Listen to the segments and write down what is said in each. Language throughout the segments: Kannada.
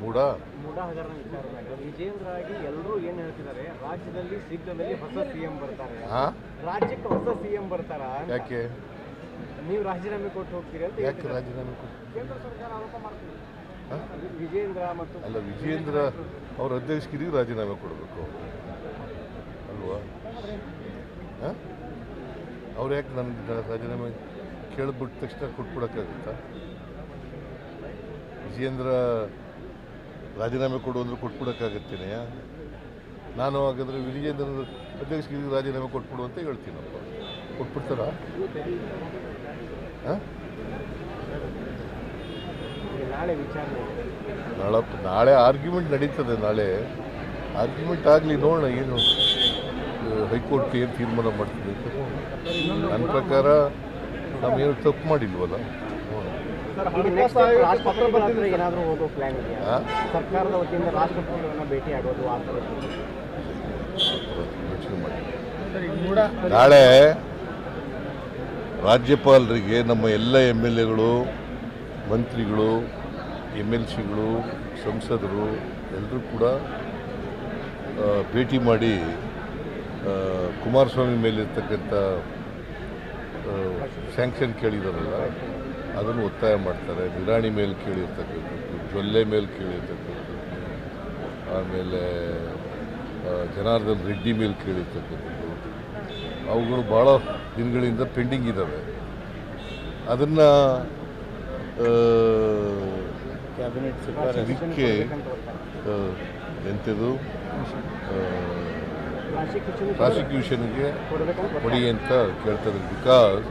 ಮೂಡ ಹಗರಣ ವಿಚಾರದಾಗ ವಿಜೇಂದ್ರ ಆಗಿ ಎಲ್ಲರೂ ಏನು ಹೇಳ್ತಿದ್ದಾರೆ, ರಾಜ್ಯದಲ್ಲಿ ಶೀಘ್ರದಲ್ಲಿ ಹೊಸ ಸಿಎಂ ಬರ್ತಾರೆ, ರಾಜ್ಯಕ್ಕೆ ಹೊಸ ಸಿಎಂ ಬರ್ತಾರ. ಯಾಕೆ ನೀವು ರಾಜೀನಾಮೆ ಕೊಟ್ಟು ಹೋಗ್ತೀರಿ ಅಂತ ಯಾಕೆ ರಾಜೀನಾಮೆ ಕೊಟ್ಟು ಕೇಂದ್ರ ಸರ್ಕಾರ ಆರೋಪ ಮಾಡ್ತೀವಿ. ವಿಜೇಂದ್ರ ಮತ್ತು ಅಲ್ಲ, ವಿಜೇಂದ್ರ ಅವ್ರ ಅಧ್ಯಕ್ಷಗಿರಿಗೆ ರಾಜೀನಾಮೆ ಕೊಡಬೇಕು ಅಲ್ವಾ? ಅವ್ರು ಯಾಕೆ ನನಗೆ ರಾಜೀನಾಮೆ ಕೇಳಿಬಿಟ್ಟ ತಕ್ಷಣ ಕೊಟ್ಬಿಡೋಕ್ಕಾಗುತ್ತಾ? ವಿಜೇಂದ್ರ ರಾಜೀನಾಮೆ ಕೊಡು ಅಂದ್ರೆ ಕೊಟ್ಬಿಡೋಕ್ಕಾಗತ್ತೇನೆಯ? ನಾನು ಹಾಗಾದರೆ ವಿಜೇಂದ್ರ ಅಧ್ಯಕ್ಷಗಿರಿಗೆ ರಾಜೀನಾಮೆ ಕೊಟ್ಬಿಡು ಅಂತ ಹೇಳ್ತೀನಪ್ಪ. ಕೊಟ್ಬಿಡ್ತಾರ? ನಾಳೆ ಆರ್ಗ್ಯುಮೆಂಟ್ ನಡೀತದೆ. ನಾಳೆ ಆರ್ಗ್ಯುಮೆಂಟ್ ಆಗಲಿ, ನೋಡೋಣ ಏನು ಹೈಕೋರ್ಟ್ ಏನು ತೀರ್ಮಾನ ಮಾಡ್ತದೆ ಅಂತ. ನನ್ನ ಪ್ರಕಾರ ನಾವೇನು ತಪ್ಪು ಮಾಡಿಲ್ವಲ್ಲ. ಏನಾದರೂ ಹೋಗೋ ಪ್ಲಾನ್ ಇದೆಯಾ ಸರ್ಕಾರದ ವತಿಯಿಂದ? ರಾಷ್ಟ್ರಪತಿಗಳನ್ನ ಭೇಟಿ ಆಗೋದು ಆ ಥರ ಯೋಚನೆ ಮಾಡಿ. ನಾಳೆ ರಾಜ್ಯಪಾಲರಿಗೆ ನಮ್ಮ ಎಲ್ಲ MLAಗಳು, ಮಂತ್ರಿಗಳು, MLCಗಳು, ಸಂಸದರು ಎಲ್ಲರೂ ಕೂಡ ಭೇಟಿ ಮಾಡಿ ಕುಮಾರಸ್ವಾಮಿ ಮೇಲಿರ್ತಕ್ಕಂಥ ಸ್ಯಾಂಕ್ಷನ್ ಕೇಳಿದಾರಲ್ಲ ಅದನ್ನು ಒತ್ತಾಯ ಮಾಡ್ತಾರೆ. ನಿರಾಣಿ ಮೇಲೆ ಕೇಳಿರ್ತಕ್ಕಂಥದ್ದು, ಜೊಲ್ಲೆ ಮೇಲೆ ಕೇಳಿರ್ತಕ್ಕಂಥದ್ದು, ಆಮೇಲೆ ಜನಾರ್ದನ್ ರೆಡ್ಡಿ ಮೇಲೆ ಕೇಳಿರ್ತಕ್ಕಂಥದ್ದು, ಅವುಗಳು ಭಾಳ ದಿನಗಳಿಂದ ಪೆಂಡಿಂಗ್ ಇದ್ದಾವೆ. ಅದನ್ನು ಇದಕ್ಕೆ ಎಂಥದ್ದು ಪ್ರಾಸಿಕ್ಯೂಷನ್ಗೆ ಕೊಡಿ ಅಂತ ಕೇಳ್ತಾರೆ. ಬಿಕಾಸ್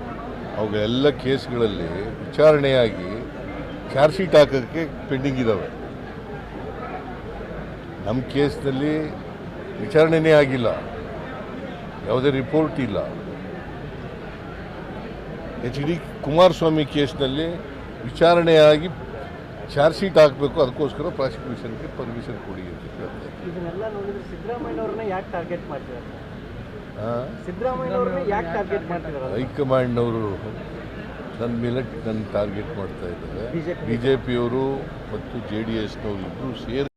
ಅವುಗಳೆಲ್ಲ ಕೇಸ್ಗಳಲ್ಲಿ ವಿಚಾರಣೆಯಾಗಿ ಚಾರ್ಜ್ ಶೀಟ್ ಹಾಕೋಕ್ಕೆ ಪೆಂಡಿಂಗ್ ಇದ್ದಾವೆ. ನಮ್ಮ ಕೇಸ್ನಲ್ಲಿ ವಿಚಾರಣೆನೇ ಆಗಿಲ್ಲ, ಯಾವುದೇ ರಿಪೋರ್ಟ್ ಇಲ್ಲ. HD ಕುಮಾರಸ್ವಾಮಿ ಕೇಸ್ನಲ್ಲಿ ವಿಚಾರಣೆಯಾಗಿ ಚಾರ್ಜ್ ಶೀಟ್ ಹಾಕಬೇಕು, ಅದಕ್ಕೋಸ್ಕರ ಪ್ರಾಸಿಕ್ಯೂಷನ್ಗೆ ಪರ್ಮಿಷನ್ ಕೊಡಿ ಅಂತ ಕೇಳ್ತಾರೆ. ಇದನ್ನೆಲ್ಲ ನೋಡಿದ್ರೆ ಸಿದ್ದರಾಮಯ್ಯನವ್ರನ್ನ ಯಾಕೆ ಟಾರ್ಗೆಟ್ ಮಾಡ್ತಿದ್ದಾರೆ? ಸಿದ್ದರಾಮಯ್ಯನವ್ರನ್ನ ಯಾಕೆ ಟಾರ್ಗೆಟ್ ಮಾಡ್ತಿದ್ದಾರೆ? ಹೈಕಮಾಂಡ್ನವರು ನನ್ನ ಮೇಲೆ ಟಾರ್ಗೆಟ್ ಮಾಡ್ತಾ ಇದ್ದಾರೆ. BJPಯವರು ಮತ್ತು JDSನವರು ಇಬ್ಬರು ಸೇರಿ